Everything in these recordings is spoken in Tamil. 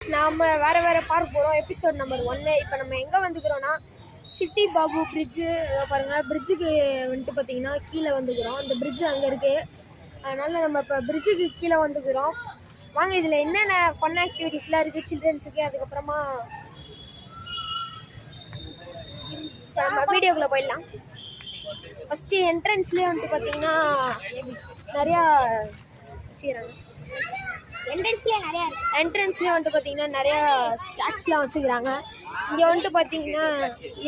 நாம வேற பார்க்க போகிறோம். Episode number 1. இப்போ நம்ம எங்கே வந்துக்கிறோன்னா சிட்டி பாபு பிரிட்ஜு பாருங்கள். பிரிட்ஜுக்கு வந்துட்டு பார்த்தீங்கன்னா கீழே வந்துக்கிறோம். அந்த பிரிட்ஜு அங்கே இருக்குது. அதனால் நம்ம இப்போ பிரிட்ஜுக்கு கீழே வந்துக்கிறோம். வாங்க இதில் என்னென்ன ஃபன் ஆக்டிவிட்டீஸ்லாம் இருக்குது சில்ட்ரன்ஸுக்கு. அதுக்கப்புறமா நம்ம வீடியோக்குள்ளே போயிடலாம். ஃபஸ்ட்டு என்ட்ரன்ஸ்லேயே வந்துட்டு பார்த்தீங்கன்னா நிறையா வச்சுக்கிறாங்க. என்ட்ரன்ஸ்லேயே வந்துட்டு பார்த்தீங்கன்னா நிறையா ஸ்டாக்ஸ்லாம் வச்சுக்கிறாங்க. இங்கே வந்துட்டு பார்த்தீங்கன்னா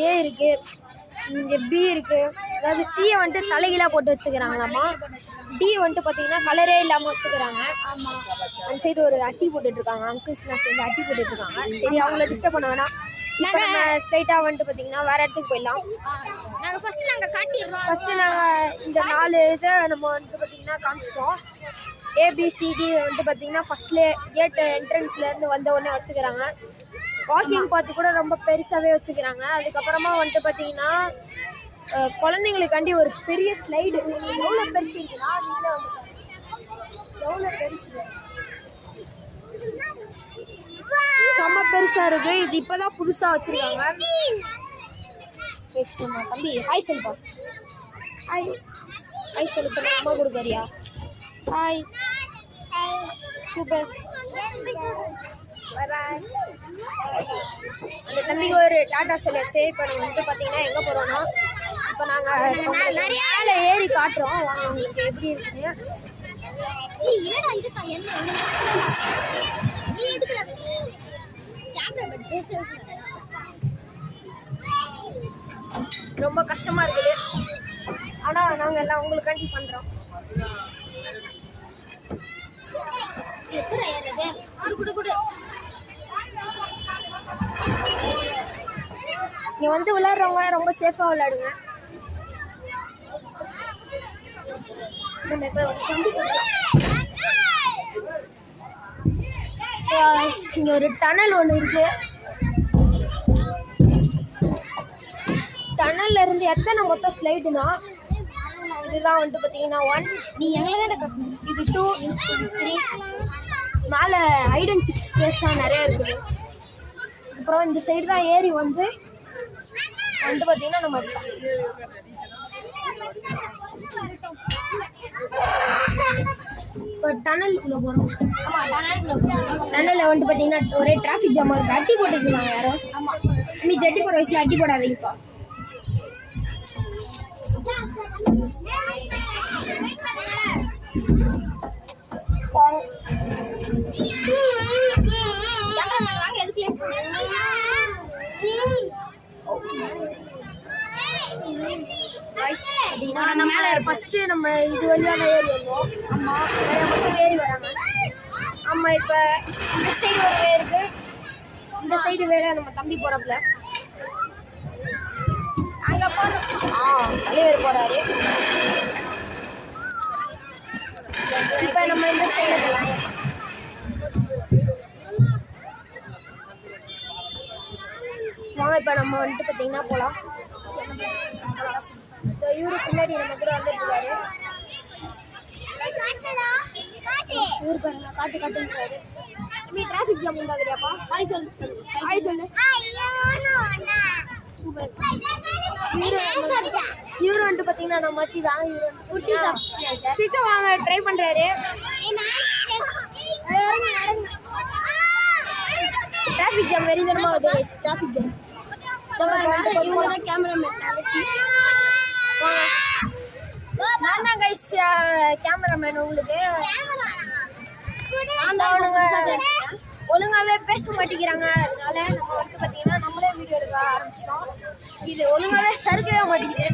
ஏ இருக்குது, இங்கே பி இருக்குது. அதாவது சியை வந்துட்டு தலைகீழாக போட்டு வச்சுக்கிறாங்களாம்மா. டி வந்துட்டு பார்த்தீங்கன்னா கலரே இல்லாமல் வச்சுக்கிறாங்க. ஆமாம், அந்த சைடு ஒரு அட்டி போட்டுட்ருக்காங்க. அங்கிள்ஸ்லாம் சேர்ந்து அட்டி போட்டுட்ருக்காங்க. சரி, அவங்கள டிஸ்டர்ப் பண்ண வேணாம். இப்போ நம்ம ஸ்ட்ரைட்டாக வந்துட்டு பார்த்தீங்கன்னா வேறு இடத்துக்கு போயிடலாம். ஃபஸ்ட்டு நாங்கள் இந்த 4 இதை நம்ம வந்துட்டு பார்த்தீங்கன்னா காமிச்சிட்டோம். ஏபிசிடி வந்துட்டு பார்த்தீங்கன்னா ஃபஸ்ட்லேயே கேட் என்ட்ரன்ஸ்லேருந்து வந்த உடனே வச்சுக்கிறாங்க. வாக்கிங் பார்த்து கூட ரொம்ப பெருசாகவே வச்சுக்கிறாங்க. அதுக்கப்புறமா வந்துட்டு பார்த்தீங்கன்னா குழந்தைங்களுக்காண்டி ஒரு பெரிய ஸ்லைடு. எவ்வளோ பெருசு இருக்குன்னா எவ்வளோ பெருசு, செம்ம பெருசாக இருக்குது. இது இப்போ தான் புதுசாக வச்சுருக்காங்க. தம்பி ஹாய் சொல்லுப்பா. ஹாய் சொல்ல அம்மா கொடுக்குறியா? Hi, super. அந்த தம்பிக்கு ஒரு டாட்டா சொல்லியாச்சு. இப்போ நம்ம வந்துட்டு பார்த்தீங்கன்னா எங்கே போகிறோன்னா இப்போ நாங்கள் மேலே ஏறி காட்டுறோம். வாங்க உங்களுக்கு எப்படி இருக்குங்க. ரொம்ப கஷ்டமாக இருக்குது, ஆனால் நாங்கள் எல்லாம் உங்களுக்காண்டி பண்ணுறோம். இங்கே வந்து விளையாடுறவங்க ரொம்ப சேஃபாக விளையாடுங்க. இங்கே ஒரு டனல் ஒன்று இருக்கு. டனல்ல இருந்து எத்தனை மொத்தம் ஸ்லைடுனா இதுதான் வந்துட்டு பார்த்தீங்கன்னா 1, நீ எங்களை தான் இது 2, இது 3. மேலே ஹைட் அண்ட் சீக் ஸ்பேஸ்லாம் நிறையா இருக்குது. அப்புறம் இந்த சைடு தான் ஏறி வந்துட்டு பார்த்தீங்கன்னா நம்ம இப்போ டனலுக்குள்ளே போகிறோம். டனலில் வந்துட்டு பார்த்தீங்கன்னா ஒரே டிராஃபிக் ஜாமாக இருக்குது. அட்டி போட்டுருக்காங்க யாரும். ஆமாம், நீ ஜட்டி போகிற வயசில் அட்டி போடாதீங்கப்பா. ஃபர்ஸ்ட் நம்ம இது வழியாக ஏறி வந்தோம். அம்மா நிறைய பசங்க ஏறி வராங்க. அம்மா இப்போ இந்த சைடு ஒரு வே இருக்கு, இந்த சைடு வேற நம்ம தம்பி போறப்பல அங்கே போகிறோம். தலைவர் போறாரு. இப்போ நம்ம இந்த சைடு போகலாம். வாங்க இப்போ நம்ம வந்துட்டு பார்த்தீங்கன்னா போகலாம். இவரு பின்னாடி நம்ம கூட வந்துருக்காரு. இவரு பாருங்க காட்டுன்றாரு. நீ டிராஃபிக் ஜாம் உண்டாகுறியாப்பா? ஹாய் சொல்லு. ஹாய் சொல்லு. சூப்பர். இவரு வந்துட்டு பார்த்தீங்கன்னா நம்ம மட்டி தான். இவரு ஸ்டிக்கர் வாங்க ட்ரை பண்ணுறாரு. டிராஃபிக் ஜாம் வெறி தரமாக வருது. டிராஃபிக் ஜாம் இவங்க தான் கேமராமேன். நான் தான் கைஸ் கேமராமேன். உங்களுக்கு ஒழுங்காகவே பேச மாட்டேங்கிறாங்க. அதனால நம்ம வந்து பார்த்தீங்கன்னா நம்மளே வீடியோ எடுக்க ஆரம்பிச்சிட்டோம். இது ஒழுங்காகவே சறுக்கவே மாட்டேங்குது.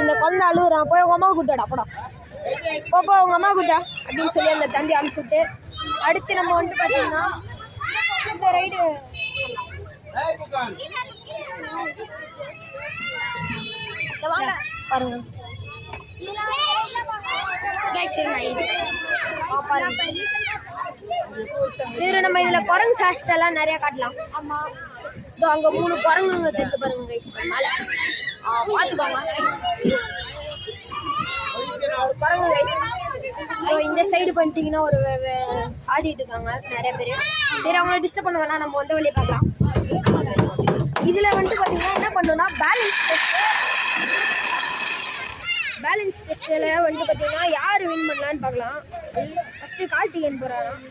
இந்த குழந்தை அழுகுறான். போய் உங்க அம்மா கூட்டாடா படம் போப்போ உங்க அம்மா கூட்டா அப்படின்னு சொல்லி அந்த தம்பி அனுப்பிச்சுட்டு அடுத்து நம்ம வந்துட்டு பார்த்தீங்கன்னா இந்த ரைடு பாருங்க. இவரு நம்ம இதுல குரங்கு சாஸ்டெல்லாம் நிறைய காட்டலாம். ஆமா, இதோ அங்கே 3 குரங்குங்க தெரிந்து பாருங்க கைஸ். மேலே பார்த்துக்கோங்க ஒரு குரங்கு கைஸ். இந்த சைடு பண்ணிட்டீங்கன்னா ஒரு ஆடிட்டு இருக்காங்க நிறைய பேர். சரி அவங்கள டிஸ்டர்ப் பண்ண வேணாம், நம்ம வந்து வெளியே பார்க்கலாம். இதில் வந்துட்டு பார்த்தீங்கன்னா என்ன பண்ணோம்னா பேலன்ஸ் டெஸ்ட்டில் வந்துட்டு பார்த்தீங்கன்னா யார் வின் பண்ணலான்னு பார்க்கலாம். ஃபஸ்ட்டு கார்த்திகேயன் போகிறாராம்.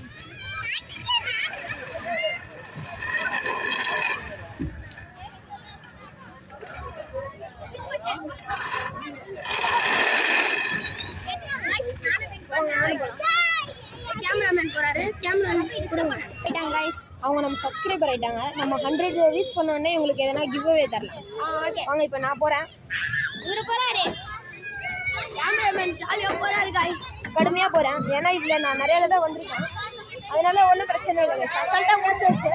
கேமராமேன் போறாரு. அவங்க நம்ம சப்ஸ்கிரைபர் ஆயிட்டாங்க. நம்ம 100 ரீச் பண்ண உடனே உங்களுக்கு எதனா கிவ் அவே தரலாம். வாங்க இப்போ நான் போறேன். இவரு போறாரு. கேமராமேன் ஜாலியா போறாரு गाइस. கடுமையா போறேன். ஏன்னா இதுல நான் நிறைய தான் வந்திருக்கேன். அதனால ஒன்றும் பிரச்சனை இல்லை गाइस. அசால்ட்டா முடிச்சாச்சு.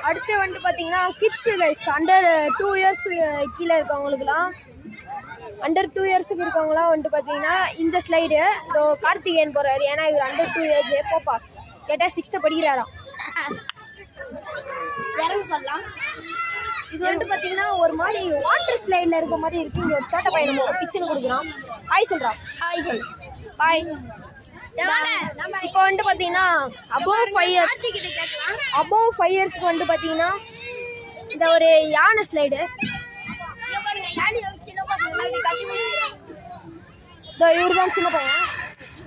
அடுத்து வந்துட்டு பார்த்தீங்கன்னா கிட்ஸ் गाइस. அண்டர் 2 இயர்ஸ் கீழே இருக்கவங்களுக்குலாம் அண்டர் 2 இயர்ஸுக்கு இருக்கவங்களாம் வந்துட்டு பார்த்தீங்கன்னா இந்த ஸ்லைடு இதோ கார்த்திகேயன் போகிறாரு. ஏன்னா இவர் அண்டர் 2 இயர்ஸ் போப்பா கேட்டால் 6th படிக்கிறாராம். இறங்க சொல்லலாம். இது வந்துட்டு பார்த்தீங்கன்னா ஒரு மாதிரி வாட்டர் ஸ்லைடில் இருக்க மாதிரி இருக்குது. இங்கே ஒரு சோட்ட பையன் ஒரு பிக்சர் கொடுக்குறான். ஹாய் சொல்கிறான். ஹாய் சொல்லு. ஹாய். இப்போ வந்துட்டு பார்த்தீங்கன்னா அபோவ் 5 இயர்ஸ்க்கு வந்துட்டு பார்த்தீங்கன்னா இந்த ஒரு யானை ஸ்லைடு. இவரு தான் சின்ன பையன்.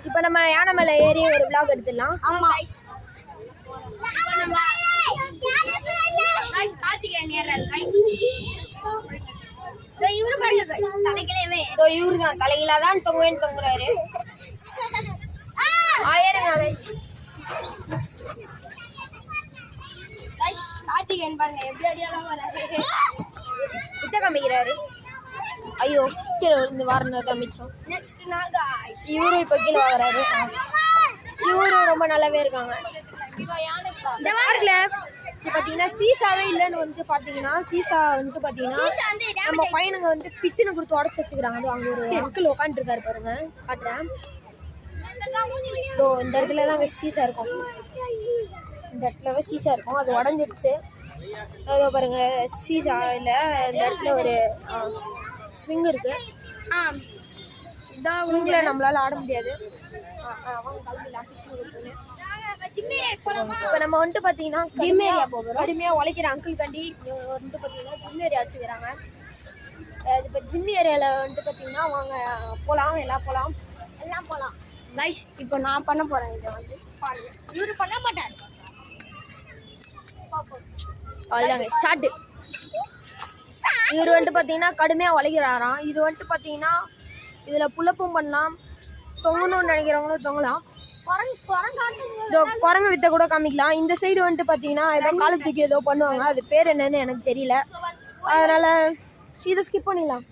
இப்போ நம்ம யானை மேலே ஏறி ஒரு vlog எடுத்துடலாம். இவரு தான் தலைகீழா தான் தொங்குறாரு. கார்த்திகேயன் பாருங்க எப்படி அடியாலாம் வராரு. கிட்ட காமிக்கிறாரு. ஐயோ கீழே விழுந்து வாரணும் மிச்சம். இவரும் இப்போ கீழே வாங்குறாரு. இவரும் ரொம்ப நல்லாவே இருக்காங்க. இந்த பார்க்கில் பார்த்தீங்கன்னா சீசாவே இல்லைன்னு வந்து பார்த்தீங்கன்னா சீசா வந்துட்டு பார்த்தீங்கன்னா நம்ம பையனுங்க வந்து பிச்சுன்னு கொடுத்து உடச்சி வச்சுக்கிறாங்க. அது அங்கே ஒரு அங்கிள் உட்காந்துருக்காரு பாருங்க, காட்டுறேன். இந்த இடத்துல தான் அங்கே சீசா இருக்கும். இந்த இடத்துல சீசா இருக்கும். அது உடஞ்சிடுச்சு. அதோ பாருங்க சீசா இல்லை. இந்த இடத்துல ஒரு ஸ்விங் இருக்கு. இதான் ஸ்விங்ல நம்மளால ஆட முடியாது. இப்போ நம்ம வந்துட்டு பார்த்தீங்கன்னா ஜிம் ஏரியா போகிறோம். கடுமையாக உழைக்கிற அங்கிள் கண்டி வந்துட்டு பார்த்தீங்கன்னா ஜிம் ஏரியா வச்சுக்கிறாங்க. இப்போ ஜிம் ஏரியாவில் வந்துட்டு பார்த்தீங்கன்னா வாங்க போகலாம். எல்லாம் போகலாம் கைஸ். இப்போ நான் பண்ண போகிறேன். இதை வந்து பாருங்க. இவரு பண்ண மாட்டார். அதுதாங்க ஷார்ட்டு. இவர் வந்துட்டு பார்த்தீங்கன்னா கடுமையாக உழைக்கிறாராம். இது வந்துட்டு பார்த்தீங்கன்னா இதில் புல்லப்பும் பண்ணலாம், தொங்கணும்னு நினைக்கிறவங்களும் தொங்கலாம். குரங்கு வித்தை கூட காமிக்கலாம். இந்த சைடு வந்துட்டு பார்த்தீங்கன்னா ஏதோ காலத்துக்கு ஏதோ பண்ணுவாங்க. அது பேர் என்னன்னு எனக்கு தெரியல. அதனால் இதை ஸ்கிப் பண்ணிடலாம்.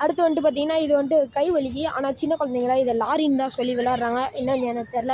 அடுத்து வந்துட்டு பார்த்தீங்கன்னா இது வந்துட்டு கை வலிக்கு. ஆனால் சின்ன குழந்தைங்களா இதை லாரின்னு தான் சொல்லி விளாட்றாங்க. என்னன்னு எனக்கு தெரில.